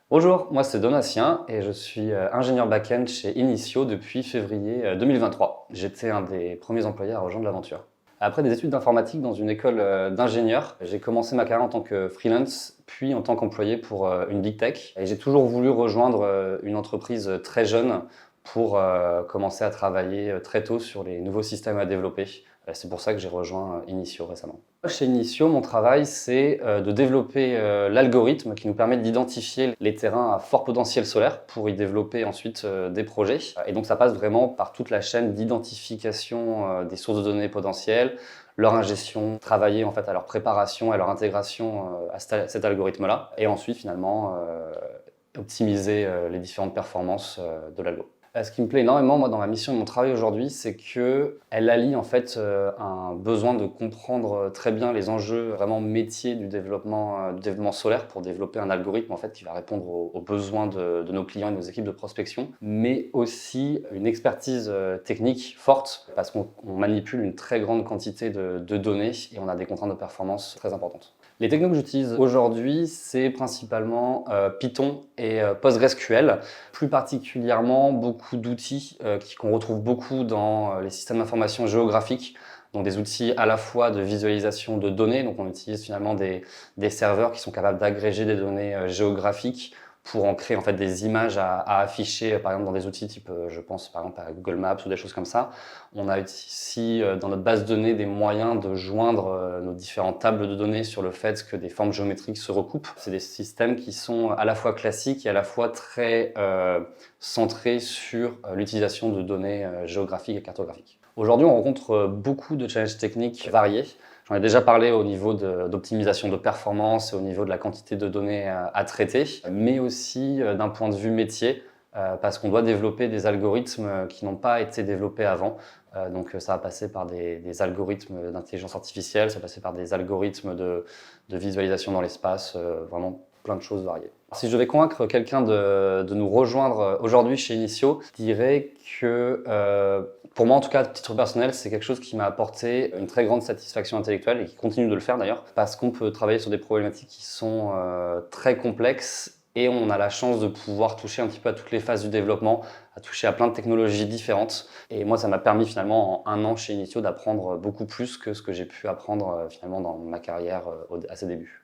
Bonjour, moi c'est Donatien et je suis ingénieur back-end chez Initio depuis février 2023. J'étais un des premiers employés à rejoindre l'aventure. Après des études d'informatique dans une école d'ingénieur, j'ai commencé ma carrière en tant que freelance, puis en tant qu'employé pour une big tech. Et j'ai toujours voulu rejoindre une entreprise très jeune pour commencer à travailler très tôt sur les nouveaux systèmes à développer. C'est pour ça que j'ai rejoint Initio récemment. Chez Initio, mon travail, c'est de développer l'algorithme qui nous permet d'identifier les terrains à fort potentiel solaire pour y développer ensuite des projets. Et donc ça passe vraiment par toute la chaîne d'identification des sources de données potentielles, leur ingestion, travailler en fait à leur préparation, à leur intégration à cet algorithme-là, et ensuite finalement optimiser les différentes performances de l'algo. Ce qui me plaît énormément moi dans ma mission et mon travail aujourd'hui, c'est qu'elle allie en fait un besoin de comprendre très bien les enjeux vraiment métiers du développement solaire pour développer un algorithme en fait qui va répondre aux besoins de nos clients et de nos équipes de prospection, mais aussi une expertise technique forte parce qu'on manipule une très grande quantité de données et on a des contraintes de performance très importantes. Les technos que j'utilise aujourd'hui, c'est principalement Python et PostgreSQL. Plus particulièrement, beaucoup d'outils qu'on retrouve beaucoup dans les systèmes d'information géographiques. Donc des outils à la fois de visualisation de données. Donc on utilise finalement des serveurs qui sont capables d'agréger des données géographiques pour en créer en fait des images à afficher, par exemple dans des outils type, je pense par exemple à Google Maps ou des choses comme ça. On a ici dans notre base de données des moyens de joindre nos différentes tables de données sur le fait que des formes géométriques se recoupent. C'est des systèmes qui sont à la fois classiques et à la fois très centrés sur l'utilisation de données géographiques et cartographiques. Aujourd'hui, on rencontre beaucoup de challenges techniques variés. J'en ai déjà parlé au niveau d'optimisation de performance et au niveau de la quantité de données à traiter, mais aussi d'un point de vue métier, parce qu'on doit développer des algorithmes qui n'ont pas été développés avant. Donc ça va passer par des algorithmes d'intelligence artificielle, ça va passer par des algorithmes de visualisation dans l'espace, vraiment plein de choses variées. Si je devais convaincre quelqu'un de nous rejoindre aujourd'hui chez Initio, je dirais que pour moi, en tout cas, à titre personnel, c'est quelque chose qui m'a apporté une très grande satisfaction intellectuelle et qui continue de le faire d'ailleurs, parce qu'on peut travailler sur des problématiques qui sont très complexes et on a la chance de pouvoir toucher un petit peu à toutes les phases du développement, à toucher à plein de technologies différentes. Et moi, ça m'a permis finalement en un an chez Initio d'apprendre beaucoup plus que ce que j'ai pu apprendre finalement dans ma carrière à ses débuts.